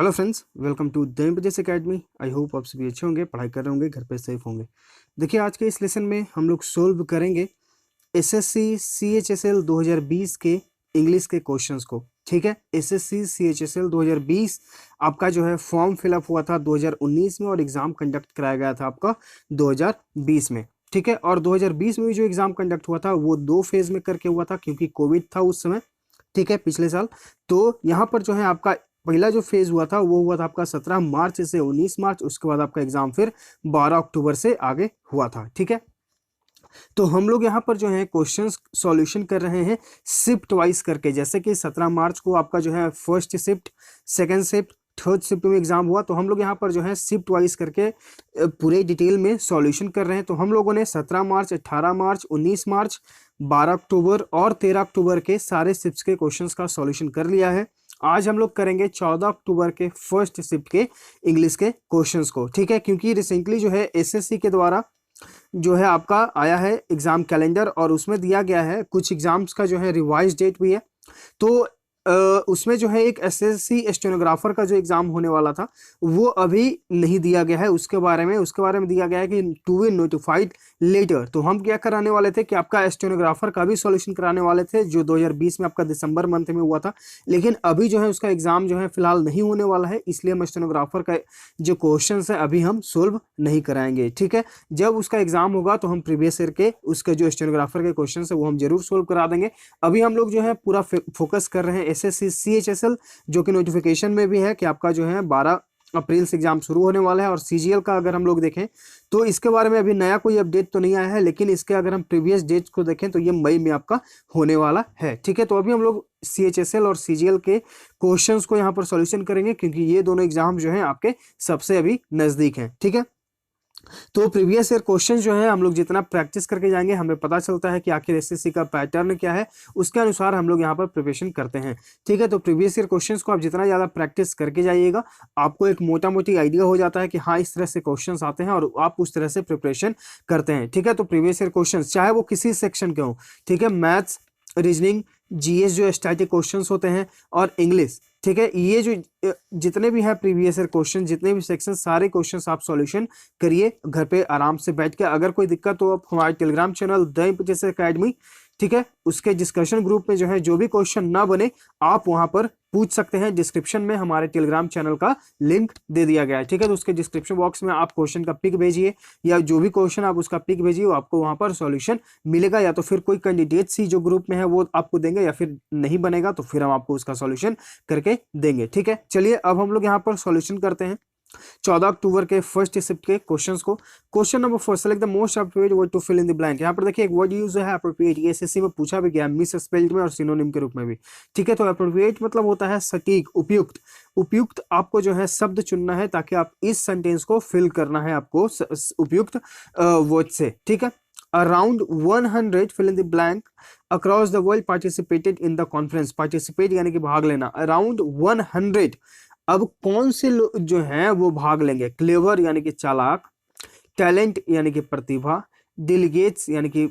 Hello friends, welcome to the MPS academy. I hope आप सभी अच्छे होंगे, पढ़ाई कर रहे होंगे, घर पे सेफ होंगे। देखिए, आज के इस लेसन में हम लोग सोल्व करेंगे एसएससी सीएचएसएल 2020 के इंग्लिश के क्वेश्चंस को। ठीक है, एसएससी सीएचएसएल 2020 आपका जो है फॉर्म फिलअप हुआ था 2019 में और एग्जाम कंडक्ट कराया गया था आपका 2020 में। ठीक है, और 2020 में भी जो एग्जाम कंडक्ट हुआ था वो 2 फेज में करके हुआ था क्योंकि कोविड था उस समय। ठीक है, पिछले साल। तो यहाँ पर जो है आपका पहला जो फेज हुआ था वो हुआ था आपका 17 मार्च से 19 मार्च। उसके बाद आपका एग्जाम फिर 12 अक्टूबर से आगे हुआ था। ठीक है, तो हम लोग यहाँ पर जो है क्वेश्चंस सॉल्यूशन कर रहे हैं शिफ्ट वाइज करके। जैसे कि 17 मार्च को आपका जो है first shift, second shift, third shift में एग्जाम हुआ, तो हम लोग यहाँ पर जो है शिफ्ट वाइज करके पूरे डिटेल में सॉल्यूशन कर रहे हैं। तो हम लोगों ने 17 मार्च, 18 मार्च, 19 मार्च, 12 अक्टूबर और 13 अक्टूबर के सारे शिफ्ट के क्वेश्चंस का सॉल्यूशन कर लिया है। आज हम लोग करेंगे 14 अक्टूबर के फर्स्ट शिफ्ट के इंग्लिश के क्वेश्चंस को। ठीक है, क्योंकि रिसेंटली जो है एसएससी के द्वारा जो है आपका आया है एग्जाम कैलेंडर और उसमें दिया गया है कुछ एग्जाम्स का जो है रिवाइज डेट भी है। तो उसमें जो है एक एसएससी स्टेनोग्राफर का जो एग्जाम होने वाला था वो अभी नहीं दिया गया है। उसके बारे में दिया गया है कि टू बी नोटिफाइड लेटर। तो हम क्या कराने वाले थे कि आपका स्टेनोग्राफर का भी सॉल्यूशन कराने वाले थे जो 2020 में आपका दिसंबर मंथ में हुआ था, लेकिन अभी जो है उसका एग्जाम जो है फिलहाल नहीं होने वाला है, इसलिए हम स्टेनोग्राफर का जो क्वेश्चन है अभी हम सोल्व नहीं कराएंगे। ठीक है, जब उसका एग्जाम होगा तो हम प्रीवियस ईयर के उसके जो स्टेनोग्राफर के क्वेश्चन है वो हम जरूर सोल्व करा देंगे। अभी हम लोग जो है पूरा फोकस कर रहे हैं एसएससी सीएचएसएल, जो कि नोटिफिकेशन में भी है कि आपका जो है 12 अप्रैल से एग्जाम शुरू होने वाला है। और सीजीएल का अगर हम लोग देखें तो इसके बारे में अभी नया कोई अपडेट तो नहीं आया है, लेकिन इसके अगर हम प्रीवियस डेट्स को देखें तो ये मई में आपका होने वाला है। ठीक है, तो अभी हम लोग सीएचएसएल और सीजीएल के क्वेश्चंस को यहाँ पर सॉल्यूशन करेंगे क्योंकि ये दोनों एग्जाम जो है आपके सबसे अभी नजदीक हैं। ठीक है, तो प्रीवियस ईयर क्वेश्चन जो है हम लोग जितना प्रैक्टिस करके जाएंगे हमें पता चलता है कि आखिर एसएससी का पैटर्न क्या है, उसके अनुसार हम लोग यहाँ पर प्रिपरेशन करते हैं। ठीक है, तो प्रीवियस ईयर क्वेश्चंस को आप जितना ज़्यादा प्रैक्टिस करके जाइएगा आपको एक मोटा मोटी आइडिया हो जाता है कि हाँ इस तरह से क्वेश्चंस आते हैं और आप उस तरह से प्रिपरेशन करते हैं। ठीक है, तो प्रीवियस ईयर क्वेश्चन चाहे वो किसी सेक्शन के हों, ठीक है, मैथ्स, रीजनिंग, जीएस जो स्टैटिक क्वेश्चंस होते हैं और इंग्लिश। ठीक है, ये जो जितने भी है प्रीवियस ईयर क्वेश्चन, जितने भी सेक्शन, सारे क्वेश्चंस आप सॉल्यूशन करिए घर पे आराम से बैठ के। अगर कोई दिक्कत हो आप हमारे Telegram channel the MPS academy, ठीक है, उसके डिस्कशन ग्रुप में जो है जो भी क्वेश्चन ना बने आप वहां पर पूछ सकते हैं। डिस्क्रिप्शन में हमारे टेलीग्राम चैनल का लिंक दे दिया गया है। ठीक है, तो उसके डिस्क्रिप्शन बॉक्स में आप क्वेश्चन का पिक भेजिए या जो भी क्वेश्चन आप उसका पिक भेजिए, आपको वहां पर सॉल्यूशन मिलेगा। या तो फिर कोई कैंडिडेट सी जो ग्रुप में है वो आपको देंगे, या फिर नहीं बनेगा तो फिर हम आपको उसका सॉल्यूशन करके देंगे। ठीक है, चलिए अब हम लोग यहाँ पर सॉल्यूशन करते हैं 14 अक्टूबर के फर्स्ट शिफ्ट के क्वेश्चंस को। Question number 4, select the most appropriate word to fill in the blank. यहाँ पर देखिए एक वर्ड यूज है अप्रोप्रिएट, ये एसएससी में पूछा भी गया मिस स्पेल्ड में और सिनोनिम के रूप में भी। ठीक है, तो अप्रोप्रिएट मतलब होता है सटीक, उपयुक्त। उपयुक्त आपको जो है शब्द चुनना है ताकि आप इस सेंटेंस को फिल करना है आपको उपयुक्त वर्ड से। ठीक है, around 100 fill in the blank across the world participated in the conference. Participate यानी कि भाग लेना, अराउंड 100। अब कौन से लोग जो हैं वो भाग लेंगे? क्लेवर यानी कि चालाक, टैलेंट यानी कि प्रतिभा, डेलीगेट्स यानी कि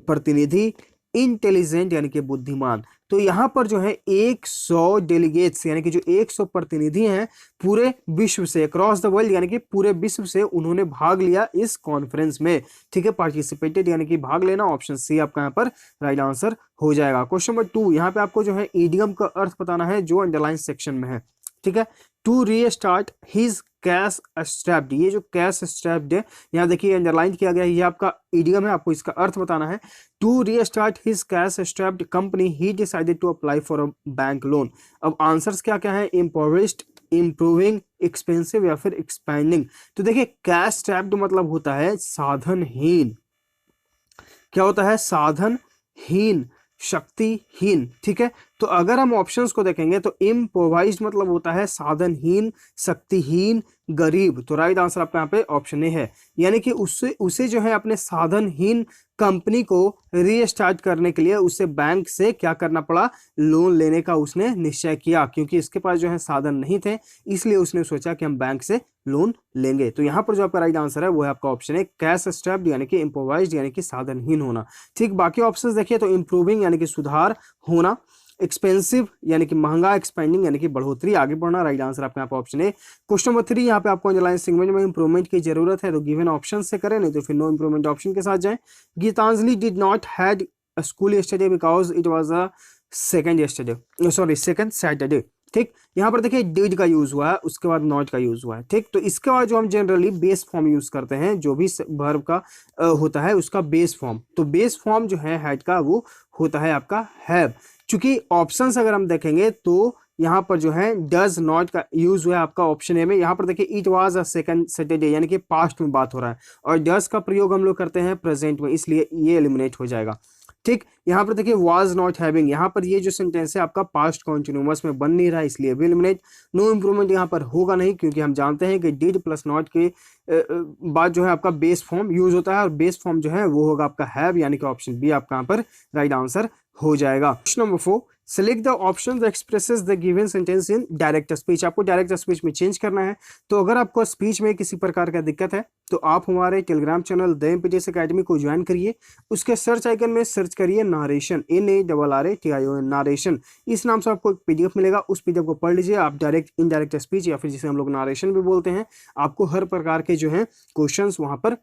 प्रतिनिधि, इंटेलिजेंट यानी कि बुद्धिमान। तो यहाँ पर जो है 100 डेलीगेट्स यानी कि जो 100 प्रतिनिधि हैं पूरे विश्व से, अक्रॉस द वर्ल्ड यानी कि पूरे विश्व से उन्होंने भाग लिया इस कॉन्फ्रेंस में। ठीक है, पार्टिसिपेटेड यानी कि भाग लेना, ऑप्शन सी आपका यहाँ पर राइट आंसर हो जाएगा। क्वेश्चन नंबर 2, यहाँ पे आपको जो है ईडियम का अर्थ बताना है जो अंडरलाइन सेक्शन में है। ठीक है, to restart his cash strapped, ये जो कैश स्ट्रैप्ड है यहाँ देखिए अंडरलाइन किया गया है, ये आपका इडियम है, आपको इसका अर्थ बताना है। To restart his cash strapped company he decided to apply for a bank loan. अब आंसर्स क्या क्या है? इम्पोवरिश्ड, इम्प्रूविंग, एक्सपेंसिव या फिर एक्सपैंडिंग। तो देखिए कैश स्ट्रैप्ड मतलब होता है साधनहीन। क्या होता है? साधनहीन, शक्तिहीन। ठीक है, तो अगर हम ऑप्शंस को देखेंगे तो इम्प्रोवाइज्ड मतलब होता है साधनहीन, शक्तिहीन, गरीब। तो राइट आंसर आपका यहाँ पे ऑप्शन ए है, यानी कि उसे जो है अपने साधनहीन कंपनी को रीस्टार्ट करने के लिए उसे बैंक से क्या करना पड़ा? लोन लेने का उसने निश्चय किया, क्योंकि इसके पास जो है साधन नहीं थे, इसलिए उसने सोचा कि हम बैंक से लोन लेंगे। तो यहाँ पर जो आपका राइट आंसर है वो है आपका ऑप्शन है कैश स्ट्रैप्ड यानी कि इम्प्रोवाइज्ड यानी कि साधनहीन होना। ठीक, बाकी ऑप्शंस देखिए तो इम्प्रूविंग यानी कि सुधार होना, एक्सपेंसिव यानी कि महंगा, एक्सपेंडिंग यानी कि बढ़ोतरी, आगे बढ़ना। राइट आंसर आपका यहाँ पे ऑप्शन है। क्वेश्चन नंबर 3 यहाँ पे आपको अंडरलाइन सेगमेंट में इंप्रूवमेंट की जरूरत है तो गिवन ऑप्शन से करें, नहीं तो फिर नो इंप्रूवमेंट ऑप्शन के साथ जाएं। Gitanjali did not had a school yesterday because it was a second Saturday. ठीक, यहाँ पर देखिए डिड का यूज हुआ है, उसके बाद नॉट का यूज हुआ है। ठीक, तो इसके बाद जो हम जनरली बेस फॉर्म यूज करते हैं, जो भी वर्ब का होता है उसका बेस फॉर्म, तो बेस फॉर्म जो है हैड का वो होता है आपका हैव। चूंकि ऑप्शंस अगर हम देखेंगे तो यहाँ पर जो है डज नॉट का यूज हुआ है आपका ऑप्शन ए में। यहाँ पर देखिए it was a second Saturday यानी कि पास्ट में बात हो रहा है, और डज का प्रयोग हम लोग करते हैं प्रेजेंट में, इसलिए ये एलिमिनेट हो जाएगा। ठीक, यहाँ पर देखिए वाज नॉट हैविंग, यहाँ पर ये जो सेंटेंस है आपका पास्ट कॉन्टिन्यूअस में बन नहीं रहा है, इसलिए भी एलिमिनेट। नो इंप्रूवमेंट यहाँ पर होगा नहीं, क्योंकि हम जानते हैं कि डिड प्लस नॉट के बाद जो है आपका बेस फॉर्म यूज होता है, और बेस फॉर्म जो है वो होगा आपका हैव, यानी कि ऑप्शन बी आपका यहाँ पर राइट आंसर हो जाएगा। Question number 4, select the option that expresses the given sentence in direct speech. आपको डायरेक्ट स्पीच में चेंज करना है। तो अगर आपको स्पीच में किसी प्रकार का दिक्कत है तो आप हमारे टेलीग्राम चैनल द एमपीटीएस एकेडमी को ज्वाइन करिए। उसके सर्च आइकन में सर्च करिए नारेशन, NARRATION, नारेशन। इस नाम से आपको एक PDF मिलेगा, उस PDF को पढ़ लीजिए। आप डायरेक्ट इनडायरेक्ट स्पीच या फिर जिसे हम लोग नारेशन भी बोलते हैं, आपको हर प्रकार के जो है क्वेश्चंस वहां पर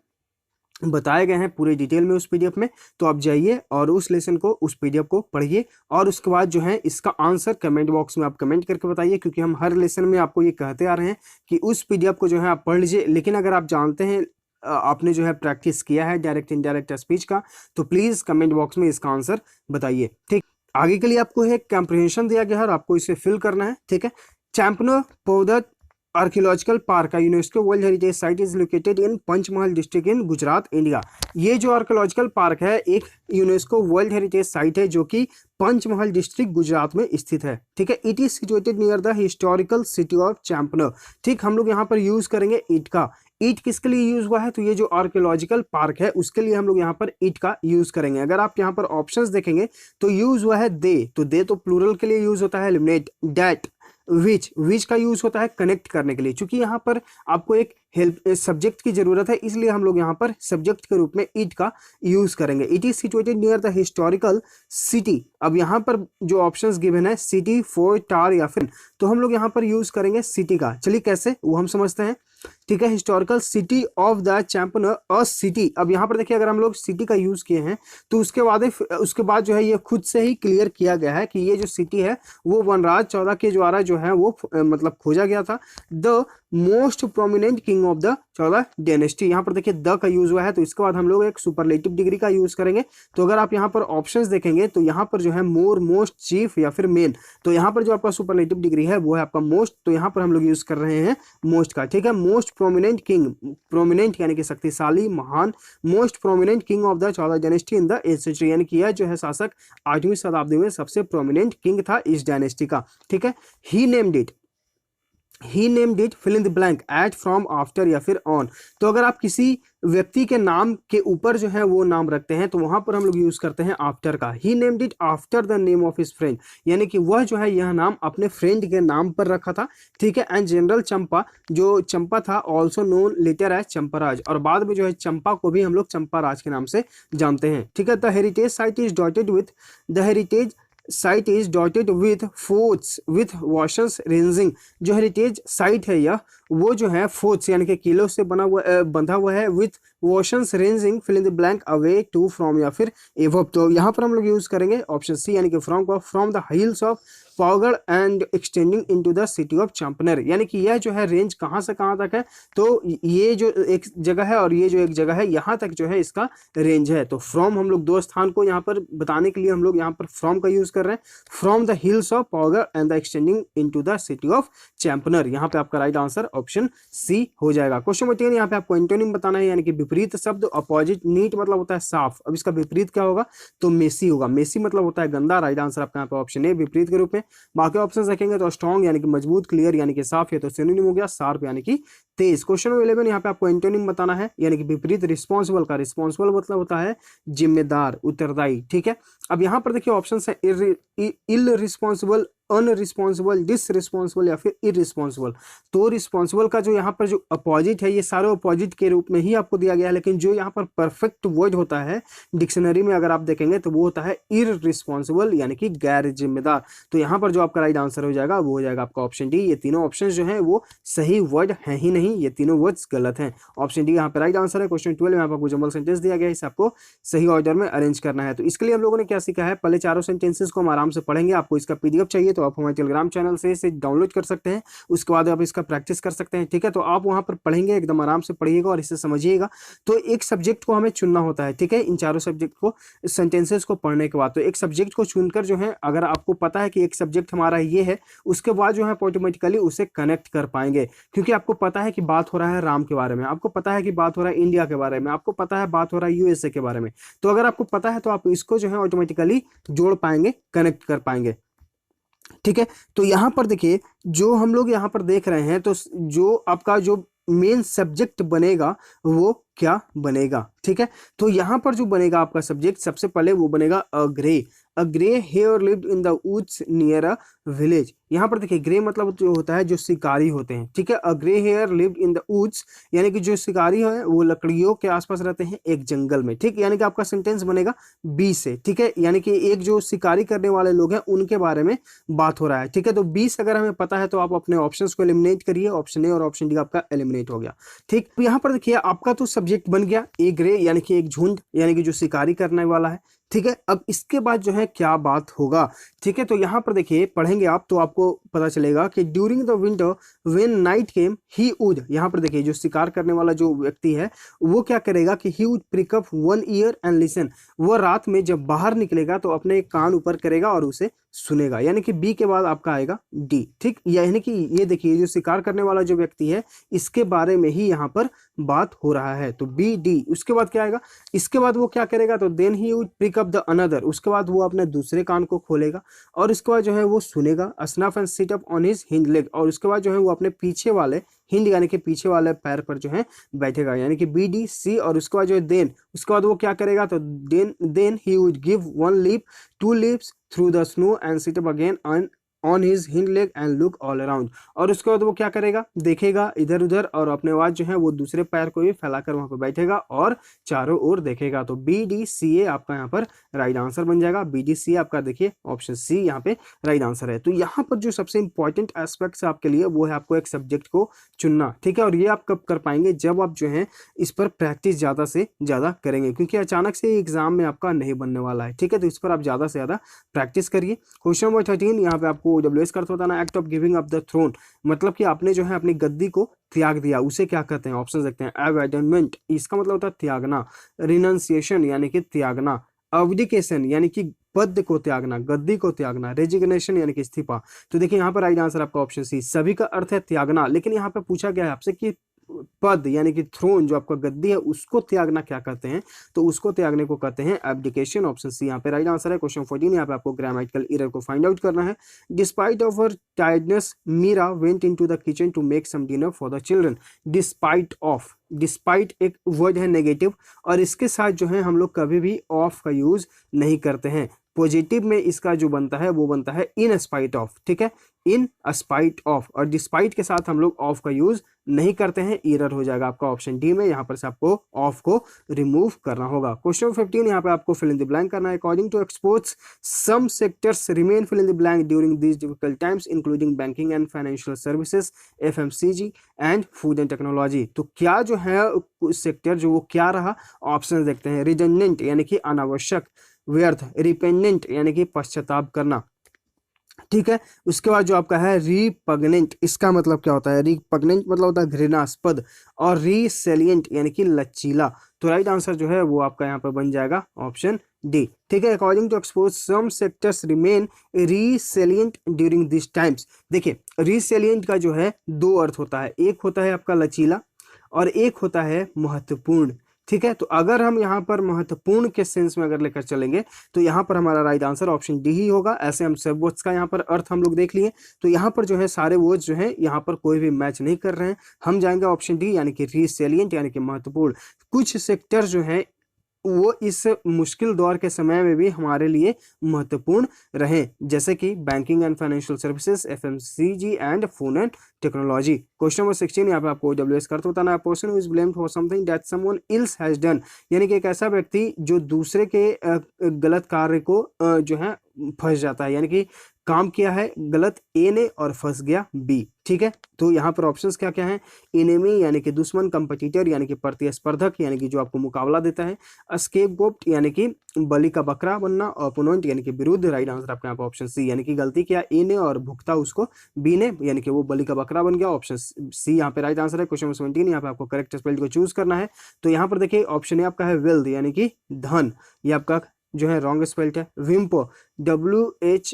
बताए गए हैं पूरे डिटेल में उस PDF में। तो आप जाइए और उस लेसन को, उस PDF को पढ़िए, और उसके बाद जो है इसका आंसर कमेंट बॉक्स में आप कमेंट करके बताइए, क्योंकि हम हर लेसन में आपको ये कहते आ रहे हैं कि उस PDF को जो है आप पढ़ लीजिए। लेकिन अगर आप जानते हैं, आपने जो है प्रैक्टिस किया है डायरेक्ट इनडायरेक्ट स्पीच का, तो प्लीज कमेंट बॉक्स में इसका आंसर बताइए। ठीक, आगे के लिए आपको एक कंप्रीहेंशन दिया गया है और आपको इसे फिल करना है। ठीक है, चैंपनो पौधा आर्कियोलॉजिकल पार्क का UNESCO world heritage site is located in Panchmahal district in Gujarat, India. ये जो आर्कियोलॉजिकल पार्क है एक यूनेस्को वर्ल्ड हेरिटेज साइट है जो कि पंचमहल डिस्ट्रिक्ट गुजरात में स्थित है। ठीक है, it is situated near the historical city of Champaner. ठीक, हम लोग यहाँ पर यूज करेंगे इट का। ईट किसके लिए यूज हुआ है, तो ये जो आर्कियोलॉजिकल पार्क है उसके लिए हम लोग यहाँ पर ईट का यूज करेंगे। अगर आप यहाँ पर ऑप्शंस देखेंगे तो यूज हुआ है दे, तो दे तो प्लूरल के लिए यूज होता है, एलिमिनेट। डैट, विच का यूज होता है कनेक्ट करने के लिए। चूंकि यहाँ पर आपको एक हेल्प सब्जेक्ट की जरूरत है, इसलिए हम लोग यहाँ पर सब्जेक्ट के रूप में इट का यूज करेंगे। It is situated near the historical city. अब यहाँ पर जो ऑप्शंस गिवन है सिटी, फोर्ट, टार या फिर, तो हम लोग यहाँ पर यूज करेंगे सिटी का। चलिए कैसे वो हम समझते हैं। ठीक है, historical city of the champion a city. अब यहाँ पर देखिए अगर हम लोग सिटी का यूज किए हैं तो उसके बाद जो है ये खुद से ही क्लियर किया गया है कि ये जो सिटी है वो वनराज 14 के द्वारा जो है वो मतलब खोजा गया था। The most prominent king of the 14 dynasty. यहाँ पर देखिए द का यूज हुआ है, तो इसके बाद हम लोग एक सुपरलेटिव डिग्री का यूज करेंगे। तो अगर आप यहाँ पर ऑप्शंस देखेंगे तो यहाँ पर जो है मोर, मोस्ट, चीफ या फिर मेन, तो यहाँ पर जो आपका सुपरलेटिव डिग्री है वो है आपका मोस्ट, तो यहाँ पर हम लोग यूज कर रहे हैं मोस्ट का। ठीक है, मोस्ट प्रोमिनेंट किंग, प्रोमिनेंट यानी कि शक्तिशाली, महान, most prominent king of the 14 dynasty in the 8th century, यानी कि यह जो है शासक 8वीं शताब्दी में सबसे प्रोमिनेंट किंग था इस डायनेस्टी का। ठीक है, he named it fill in the blank at, from, after या फिर ऑन। तो अगर आप किसी व्यक्ति के नाम के ऊपर जो है वो नाम रखते हैं तो वहां पर हम लोग यूज करते हैं आफ्टर का। He named it after the name of his friend, यानी कि वह जो है यह नाम अपने फ्रेंड के नाम पर रखा था। ठीक है, एंड जनरल चंपा, जो चंपा था, ऑल्सो नोन लेटर एज चंपाराज, और बाद में जो है चंपा को भी हम लोग चंपाराज के नाम से जानते हैं। ठीक है, the heritage site is dotted with forts with washers ranging. जो हेरिटेज साइट है यह वो जो है फोर्ट्स यानी कि किलों से बंधा हुआ है, with washers ranging fill in the blank away, to, from या फिर एवब। तो यहाँ पर हम लोग यूज करेंगे ऑप्शन सी यानी कि फ्रॉम को, from the hills of Pavagadh and extending into the city of Champaner, यानी कि यह जो है रेंज कहाँ से कहाँ तक है, तो ये जो एक जगह है और ये जो एक जगह है यहाँ तक जो है इसका रेंज है। तो फ्रॉम हम लोग दो स्थान को यहाँ पर बताने के लिए हम लोग यहाँ पर फ्रॉम का यूज कर रहे हैं, from the hills of Pavagadh and the extending into the city of Champaner. यहाँ पे आपका राइट आंसर ऑप्शन सी हो जाएगा। क्वेश्चन नंबर 10, यहाँ पे आपको एंटोनिम बताना है, यानी कि विपरीत शब्द। अपोजिट, नीट मतलब होता है साफ, अब इसका विपरीत क्या होगा, तो मेसी होगा। मेसी मतलब होता है गंदा। राइट आंसर आपका यहाँ पे ऑप्शन ए विपरीत के रूप में। बाकी ऑप्शन देखेंगे तो स्ट्रॉन्ग यानी कि मजबूत, क्लियर यानी कि साफ, या तो सिनोनिम हो गया, शार्प यानी कि तेज। क्वेश्चन नंबर 11, यहाँ पे आपको एंटोनिम बताना है, यानी कि विपरीत। रिस्पॉन्सिबल का, रिस्पॉन्सिबल मतलब होता है जिम्मेदार, उत्तरदायी। ठीक है, अब यहाँ पर देखिए ऑप्शन है इल रिस्पॉन्सिबल, अनरिस्पॉन्सिबल, डिसरिस्पॉन्सिबल या फिर इरिस्पॉन्सिबल। तो रिस्पॉन्सिबल का जो यहाँ पर जो अपोजिट है, ये सारे अपोजिट के रूप में ही आपको दिया गया है, लेकिन जो यहाँ पर परफेक्ट वर्ड होता है डिक्शनरी में अगर आप देखेंगे तो वो होता है इररिस्पॉन्सिबल, यानी कि गैर जिम्मेदार। तो यहाँ पर जो आपका राइट आंसर हो जाएगा वो हो जाएगा आपका ऑप्शन डी। ये तीनों ऑप्शन जो है वो सही वर्ड है ही नहीं, ये तीनों वर्ड्स गलत हैं। ऑप्शन डी यहाँ पर राइट आंसर है। क्वेश्चन 12 में आपको जंबल सेंटेंस दिया गया है, इसे आपको सही ऑर्डर में अरेंज करना है। तो इसके लिए हम लोगों ने क्या सीखा है, पहले चारों सेंटेंसेस को हम आराम से पढ़ेंगे। आपको इसका पीडीएफ चाहिए तो आप हमारे टेलीग्राम चैनल से इसे डाउनलोड कर सकते हैं, उसके बाद आप इसका प्रैक्टिस कर सकते हैं। ठीक है, तो आप वहां पर पढ़ेंगे, एकदम आराम से पढ़िएगा और इसे समझिएगा। तो एक सब्जेक्ट को हमें चुनना होता है, ठीक है, इन चारों सब्जेक्ट को, सेंटेंसेस को पढ़ने के बाद। तो एक सब्जेक्ट को चुनकर जो है, अगर आपको पता है कि एक सब्जेक्ट हमारा ये है, उसके बाद जो है ऑटोमेटिकली उसे कनेक्ट कर पाएंगे, क्योंकि आपको पता है कि बात हो रहा है राम के बारे में, आपको पता है कि बात हो रहा है इंडिया के बारे में, आपको पता है बात हो रहा है यूएसए के बारे में। तो अगर आपको पता है तो आप इसको जो है ऑटोमेटिकली जोड़ पाएंगे, कनेक्ट कर पाएंगे। ठीक है, तो यहां पर देखिए, जो हम लोग यहां पर देख रहे हैं, तो जो आपका जो मेन सब्जेक्ट बनेगा वो क्या बनेगा। ठीक है, तो यहां पर जो बनेगा आपका सब्जेक्ट, सबसे पहले वो बनेगा a grey hare lived in the woods near a village. यहाँ पर देखिए, ग्रे मतलब जो होता है जो शिकारी होते हैं। ठीक है, a grey hare lived in the woods, यानी कि जो शिकारी है वो लकड़ियों के आसपास रहते हैं एक जंगल में। ठीक, यानी कि आपका सेंटेंस बनेगा बी से। ठीक है, यानी कि एक जो शिकारी करने वाले लोग हैं उनके बारे में बात हो रहा है। ठीक है, तो 20 अगर हमें पता है तो आप अपने ऑप्शंस को एलिमिनेट करिए, ऑप्शन ए और ऑप्शन डी आपका एलिमिनेट हो गया। ठीक, तो यहाँ पर देखिए आपका तो सब्जेक्ट बन गया ए ग्रे, यानी कि एक झुंड, यानी कि जो शिकारी करने वाला है। ठीक है, अब इसके बाद जो है क्या बात होगा। ठीक है, तो यहाँ पर देखिए पढ़ेंगे आप तो आपको पता चलेगा कि during the winter when night came he would, यहाँ पर देखिए जो शिकार करने वाला जो व्यक्ति है वो क्या करेगा कि he would pick up one ear and listen, वो रात में जब बाहर निकलेगा तो अपने कान ऊपर करेगा और उसे सुनेगा, यानी कि बी के बाद आपका आएगा डी। ठीक, यानी कि ये देखिए जो शिकार करने वाला जो व्यक्ति है इसके बारे में ही यहाँ पर बात हो रहा है, तो बी डी। उसके बाद क्या आएगा, इसके बाद वो क्या करेगा, तो then he would pick up the another, उसके बाद वो अपने दूसरे कान को खोलेगा और इसके बाद जो है वो सुनेगा, snuff and sit up on his hind leg, और उसके बाद जो है वो अपने पीछे वाले हिंड यानी कि पीछे वाले पैर पर जो है बैठेगा, यानी कि बी डी सी। और उसके बाद जो है देन, उसके बाद वो क्या करेगा, तो then he would give one leap, two leaps through the snow and sit up again on his hind leg and look all around, और उसके बाद वो क्या करेगा, देखेगा इधर उधर और अपने बाद जो है वो दूसरे पैर को भी फैलाकर वहां पर बैठेगा और चारों ओर देखेगा। तो बी डी सी ए आपका यहाँ पर राइट आंसर बन जाएगा। बी डी सी आपका देखिए ऑप्शन सी यहाँ पे राइट आंसर है। तो यहाँ पर जो सबसे इंपॉर्टेंट एस्पेक्ट्स आपके लिए वो है आपको एक सब्जेक्ट को चुनना। ठीक है, और ये आप कब कर पाएंगे, जब आप जो है इस पर प्रैक्टिस ज्यादा से ज्यादा करेंगे, क्योंकि अचानक से एग्जाम में आपका नहीं बनने वाला है। ठीक है, तो इस पर आप ज्यादा से ज्यादा प्रैक्टिस करिए। क्वेश्चन नंबर 13 यहाँ पे आपको डब्ल्यूएस का अर्थ होता है ना, act of giving up the throne, मतलब कि आपने जो है अपनी गद्दी को त्याग दिया, उसे क्या कहते हैं, ऑप्शन देखते हैं। अबैंडनमेंट, इसका मतलब होता है त्यागना। रिनंसिएशन यानी कि त्यागना। अब्डिकेशन यानी कि पद को त्यागना, गद्दी को त्यागना। रेजिग्नेशन यानी कि इस्तीफा। तो देखिए यहाँ पर राइट आंसर आपका ऑप्शन सी, सभी का अर्थ है त्यागना, लेकिन यहाँ पे पूछा गया है आपसे कि पद यानी कि थ्रोन जो आपका गद्दी है उसको त्यागना क्या कहते हैं, तो उसको त्यागने को कहते हैं एब्डिकेशन। ऑप्शन सी यहाँ पे राइट आंसर है। क्वेश्चन 14 यहाँ पे आपको ग्रामेटिकल एरर को फाइंड आउट करना है। Despite of her tiredness Meera went into the kitchen to make some dinner for the children. Despite of, despite एक वर्ड है नेगेटिव, और इसके साथ जो है हम लोग कभी भी ऑफ का यूज नहीं करते हैं। पॉजिटिव में इसका जो बनता है वो बनता है इन स्पाइट ऑफ। ठीक है, इन स्पाइट ऑफ, और डिस्पाइट के साथ हम लोग ऑफ का यूज नहीं करते हैं, एरर हो जाएगा आपका ऑप्शन डी में। यहाँ पर से आपको ऑफ को रिमूव करना होगा। क्वेश्चन 15 यहाँ पे आपको फिल इन द ब्लैंक करना है। According to experts some sectors remain fill in the blank during these difficult times including banking and financial services, FMCG and food and technology. तो क्या जो है सेक्टर जो वो क्या रहा, ऑप्शन देखते हैं। रिडंडेंट यानी कि अनावश्यक, व्यर्थ। रिपेंडेंट यानी कि पश्चाताप करना। ठीक है, उसके बाद जो आपका है रिपग्नेंट, इसका मतलब क्या होता है, रिपग्नेंट मतलब होता है घृणास्पद, और रिसेलिएंट यानी कि लचीला। तो राइट आंसर जो है वो आपका यहाँ पर बन जाएगा ऑप्शन डी। ठीक है, according to experts some sectors remain resilient during this times. देखिए रिसेलिएंट का जो है दो अर्थ होता है, एक होता है आपका लचीला और एक होता है महत्वपूर्ण। ठीक है, तो अगर हम यहाँ पर महत्वपूर्ण के सेंस में अगर लेकर चलेंगे तो यहाँ पर हमारा राइट आंसर ऑप्शन डी ही होगा। ऐसे हम सब वर्ड्स का यहाँ पर अर्थ हम लोग देख लिए, तो यहाँ पर जो है सारे वर्ड्स जो है यहाँ पर कोई भी मैच नहीं कर रहे हैं। हम जाएंगे ऑप्शन डी यानी कि रिसेलिएंट यानी कि महत्वपूर्ण। कुछ सेक्टर जो है वो इस मुश्किल दौर के समय में भी हमारे लिए महत्वपूर्ण रहे, जैसे कि banking and financial services, FMCG and food and technology. Question number 16 यहाँ पे आपको OWS करते बताना है। Person who is blamed for something that someone else has done, यानी कि एक ऐसा व्यक्ति जो दूसरे के गलत कार्य को जो है फंस जाता है, यानी कि काम किया है गलत ए ने और फंस गया बी। ठीक है, तो यहाँ पर ऑप्शंस क्या क्या हैं? इनेमी यानी कि दुश्मन, कंपटीटर यानी कि प्रतिस्पर्धक यानी कि जो आपको मुकाबला देता है, स्केपगोट यानी कि बलि का बकरा बनना, ओपोनेंट यानी कि विरुद्ध। राइट आंसर आपके यहाँ पर ऑप्शन सी, यानी कि गलती किया ए ने और भुगता उसको बी ने, यानी कि वो बलि का बकरा बन गया। ऑप्शन सी यहाँ पे राइट आंसर है। क्वेश्चन नंबर 17 यहाँ पे आपको करेक्ट स्पेलिंग को चूज करना है। तो यहाँ पर देखिए ऑप्शन ए आपका है वेल्थ यानी कि धन, ये आपका जो है रॉन्ग स्पेल्ड है। विम्पो WHIMPER,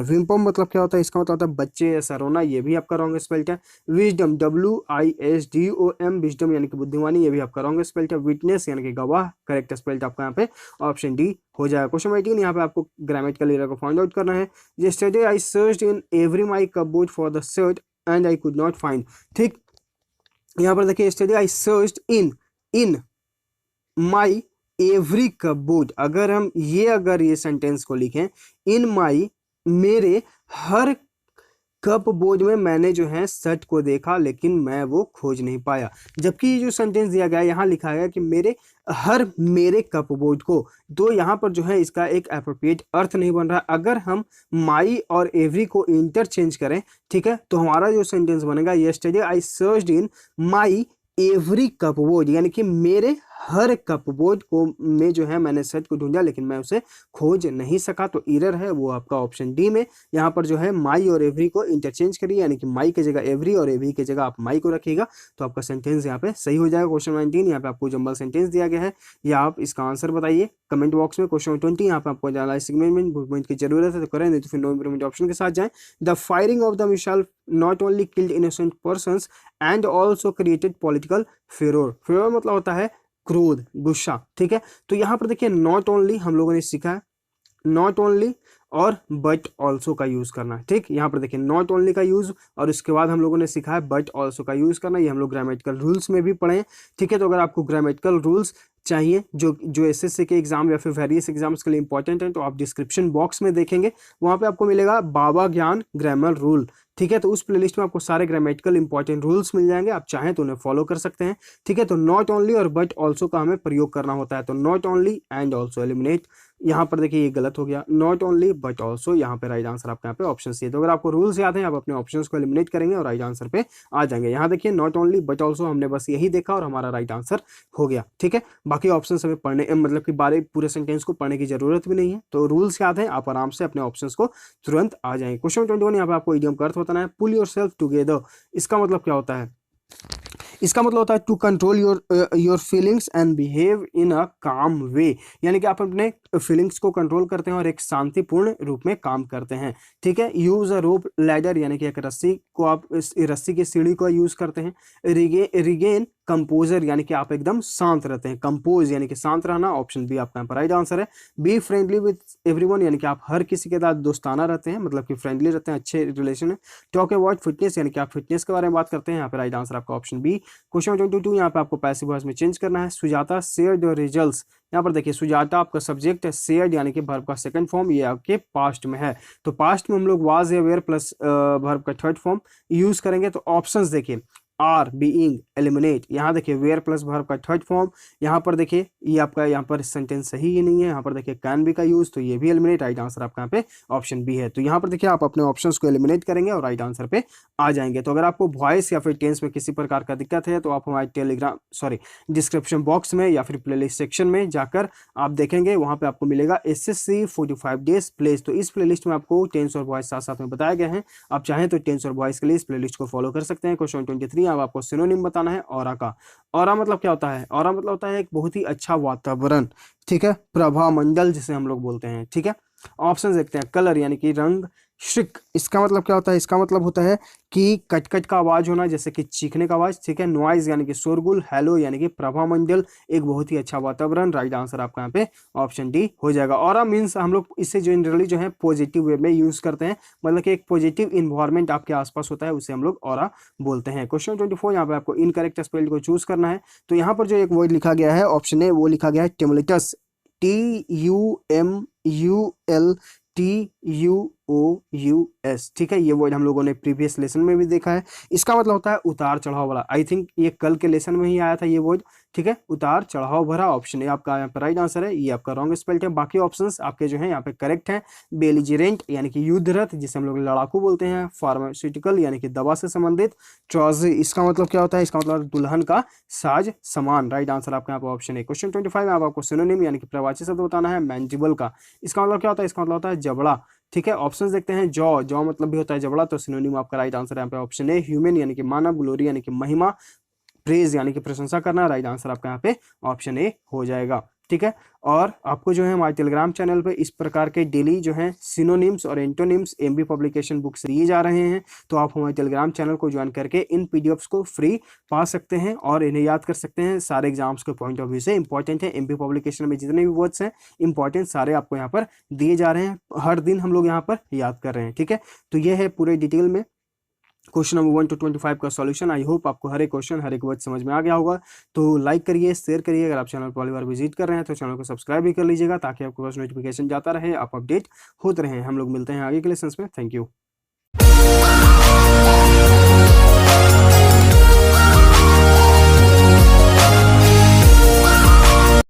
विम्पो मतलब क्या होता है? इसका मतलब होता है बच्चे ऐसा रोना, ये भी आपका रॉन्ग स्पेल्ड है। विजडम WISDOM, विजडम यानी कि बुद्धिमानी, ये भी आपका रॉन्ग स्पेल्ड है। विटनेस यानी कि गवाह, करेक्ट स्पेल्ड आपका यहाँ पे ऑप्शन डी हो जाएगा। क्वेश्चन 18 यहाँ पे आपको ग्रामेटिकल एरर को फाइंड आउट करना है। Yesterday I searched in every my cupboard for the shirt and I could not find. ठीक, यहाँ पर देखिए yesterday I searched in my every cupboard, अगर ये सेंटेंस को लिखें, इन माई मेरे हर कपबोर्ड में मैंने जो है शर्ट को देखा लेकिन मैं वो खोज नहीं पाया। जबकि ये जो सेंटेंस दिया गया है यहाँ लिखा गया कि मेरे कपबोर्ड को, तो यहाँ पर जो है इसका एक एप्रोप्रिएट अर्थ नहीं बन रहा। अगर हम माई और एवरी को इंटरचेंज करें, ठीक है, तो हमारा जो सेंटेंस बनेगा yesterday I searched in my every cupboard, यानी कि मेरे हर कपबोर्ड को में जो है मैंने शर्ट को ढूंढा लेकिन मैं उसे खोज नहीं सका। तो एरर है वो आपका ऑप्शन डी में। यहाँ पर जो है माई और एवरी को इंटरचेंज करिए, यानी कि माई की जगह एवरी और एवरी की जगह आप माई को रखिएगा, तो आपका सेंटेंस यहाँ पे सही हो जाएगा। क्वेश्चन 19 यहाँ पे आपको जंबल सेंटेंस दिया गया है, या आप इसका आंसर बताइए कमेंट बॉक्स में। क्वेश्चन 20 यहाँ पे आपको इम्प्रूवमेंट की जरूरत है तो करें, नहीं तो फिर नो इम्प्रूवमेंट ऑप्शन के साथ जाएं। The firing of the missile not only killed innocent persons and also created political furore. Furore मतलब होता है क्रोध, गुस्सा। ठीक है, तो यहाँ पर देखिए नॉट ओनली हम लोगों ने सीखा है, नॉट ओनली और बट ऑल्सो का यूज करना है। ठीक, यहाँ पर देखिए नॉट ओनली का यूज और उसके बाद हम लोगों ने सीखा है बट ऑल्सो का यूज करना, ये हम लोग ग्रामेटिकल रूल्स में भी पढ़े हैं। ठीक है, तो अगर आपको ग्रामेटिकल रूल्स चाहिए जो एसएससी के एग्जाम या फिर वेरियस एग्जाम्स के लिए इंपॉर्टेंट है, तो आप डिस्क्रिप्शन बॉक्स में देखेंगे, वहां पे आपको मिलेगा बाबा ज्ञान ग्रामर रूल। ठीक है, तो उस प्लेलिस्ट में आपको सारे ग्रामेटिकल इंपॉर्टेंट रूल्स मिल जाएंगे, आप चाहें तो उन्हें फॉलो कर सकते हैं। ठीक है, तो नॉट ओनली और बट ऑल्सो का हमें प्रयोग करना होता है, तो not only and also eliminate. यहाँ पर देखिए ये गलत हो गया, नॉट ओनली बट ऑल्सो, यहाँ पे राइट आंसर आपके यहाँ पे ऑप्शन सी है। तो अगर आपको रूल्स याद है आप अपने ऑप्शंस को एलिमिनेट करेंगे और राइट आंसर पे आ जाएंगे। यहाँ देखिए नॉट ओनली बट ऑल्सो हमने बस यही देखा और हमारा राइट आंसर हो गया। ठीक है, बाकी ऑप्शन हमें पढ़ने मतलब कि बारे पूरे सेंटेंस को पढ़ने की जरूरत भी नहीं है, तो रूल्स याद है, आप आराम से अपने ऑप्शंस को तुरंत आ जाएंगे। क्वेश्चन 21 यहाँ पे आपको इडियम का अर्थ बताना है। पुल योरसेल्फ टुगेदर, इसका मतलब क्या होता है? इसका मतलब होता है to control your feelings and behave in a calm way, यानी कि आप अपने फीलिंग्स को कंट्रोल करते हैं और एक शांतिपूर्ण रूप में काम करते हैं। ठीक है, यूज अ रोप लैडर, यानी कि एक रस्सी को आप रस्सी की सीढ़ी को यूज करते हैं। रिगेन कंपोजर, यानी कि आप एकदम शांत रहते हैं। कंपोज यानी कि शांत रहना, ऑप्शन बी आपका यहाँ पर राइट आंसर है। बी फ्रेंडली विद एवरीवन, यानी कि आप हर किसी के साथ दोस्ताना रहते हैं, मतलब कि फ्रेंडली रहते हैं, अच्छे रिलेशन है। टॉक अबाउट फिटनेस, यानी कि आप फिटनेस के बारे में बात करते हैं, यहाँ पे राइट आंसर आपका ऑप्शन बी। क्वेश्चन 22 यहाँ पे आपको पैसिव वॉइस में चेंज करना है। सुजाता शेयर्ड योर रिजल्ट्स, यहाँ पर देखिए सुजाता आपका सब्जेक्ट है, शेयर्ड यानी कि वर्ब का सेकंड फॉर्म, ये आपके पास्ट में है, तो पास्ट में हम लोग वाज या वेयर प्लस वर्ब का थर्ड फॉर्म यूज करेंगे। तो ऑप्शंस देखिए आर, बीइंग, एलिमिनेट, यहाँ देखिए वेयर प्लस वर्ब का थर्ड फॉर्म, यहाँ पर देखिए ये आपका यहाँ पर सेंटेंस सही ही नहीं है, यहाँ पर देखिए कैन बी का यूज, तो ये भी एलिमिनेट, राइट आंसर आपका यहाँ पे ऑप्शन बी है। तो यहाँ पर देखिए आप अपने ऑप्शंस को एलिमिनेट करेंगे और राइट आंसर पे आ जाएंगे। तो अगर आपको वॉइस या फिर टेंस में किसी प्रकार का दिक्कत है तो आप हमारे डिस्क्रिप्शन बॉक्स में या फिर प्लेलिस्ट सेक्शन में जाकर आप देखेंगे, वहां पे आपको मिलेगा एसएससी 45 डेज प्लेस। तो इस प्लेलिस्ट में आपको टेंस और वॉइस साथ साथ में बताया गया है, आप चाहें तो टेंस और वॉइस के लिए इस प्लेलिस्ट को फॉलो कर सकते हैं। क्वेश्चन 23 अब आपको सिनोनिम बताना है ऑरा का। ऑरा मतलब क्या होता है? ऑरा मतलब होता है एक बहुत ही अच्छा वातावरण, ठीक है, प्रभामंडल जिसे हम लोग बोलते हैं। ठीक है, ऑप्शन देखते हैं। कलर यानी कि रंग, श्रिक, इसका मतलब क्या होता है? इसका मतलब होता है कि कट कट का आवाज होना, जैसे कि चीखने का आवाज, ठीक है। नॉइज यानी कि शोरगुल, हेलो यानी कि प्रभामंडल, एक बहुत ही अच्छा वातावरण। राइट आंसर आपका यहाँ पे ऑप्शन डी हो जाएगा। ऑरा मीन्स हम लोग इसे जनरली जो है पॉजिटिव वे में यूज करते हैं, मतलब कि एक पॉजिटिव इन्वायरमेंट आपके आसपास होता है, उसे हम लोग ऑरा बोलते हैं। क्वेश्चन 24, यहाँ पे आपको इनकरेक्ट स्पेलिंग को चूज करना है। तो यहाँ पर जो एक वर्ड लिखा गया है ऑप्शन ए, वो लिखा गया है टिमुलेटस, TUMULTUOUS, ठीक है। ये वर्ड हम लोगों ने प्रीवियस लेसन में भी देखा है। इसका मतलब होता है उतार चढ़ाव वाला। आई थिंक ये कल के लेसन में ही आया था ये वर्ड, ठीक है। उतार चढ़ाव भरा। ऑप्शन ए आपका यहाँ पर राइट आंसर है, ये आपका रॉन्ग स्पेल्ड है। बाकी ऑप्शंस आपके जो है यहाँ पे करेक्ट हैं। बेलिजरेंट यानी कि युद्धरत, जिसे हम लोग लड़ाकू बोलते हैं। फार्मास्यूटिकल यानी कि दवा से संबंधित। ट्रॉज, इसका मतलब क्या होता है? इसका मतलब दुल्हन का साज सामान। राइट आंसर आपका यहाँ पे ऑप्शन है। क्वेश्चन 25 में आपको सिनोनिम यानी कि प्रवाची शब्द बताना है। मैंजिबल का इसका मतलब क्या होता है? इसका मतलब होता है जबड़ा, ठीक है। ऑप्शंस देखते हैं। जॉ, जॉ मतलब भी होता है जबड़ा, तो सिनोनिम आपका राइट आंसर यहाँ पे ऑप्शन है ह्यूमन यानी कि मानव। ग्लोरी यानी कि महिमा। प्रेज यानी कि प्रशंसा करना। राइट आंसर आपका यहाँ पे ऑप्शन ए हो जाएगा, ठीक है। और आपको जो है हमारे टेलीग्राम चैनल पे इस प्रकार के डेली जो है सिनोनिम्स और एंटोनिम्स एमबी पब्लिकेशन बुक्स दिए जा रहे हैं, तो आप हमारे टेलीग्राम चैनल को ज्वाइन करके इन पीडीएफ्स को फ्री पा सकते हैं और इन्हें याद कर सकते हैं। सारे एग्जाम्स के पॉइंट ऑफ व्यू से इंपॉर्टेंट है। एमबी पब्लिकेशन में जितने भी वर्ड्स हैं इंपॉर्टेंट, सारे आपको यहाँ पर दिए जा रहे हैं। हर दिन हम लोग यहाँ पर याद कर रहे हैं, ठीक है। तो ये है पूरे डिटेल में क्वेश्चन नंबर 1 to 25 का सॉल्यूशन। आई होप आपको हर एक क्वेश्चन हर एक वर्ड समझ में आ गया होगा। तो लाइक करिए, शेयर करिए। अगर आप चैनल पर पहली बार विजिट कर रहे हैं तो चैनल को सब्सक्राइब भी कर लीजिएगा, ताकि आपके पास नोटिफिकेशन जाता रहे, आप अपडेट होते रहें। हम लोग मिलते हैं आगे के लेसन्स में। Thank you.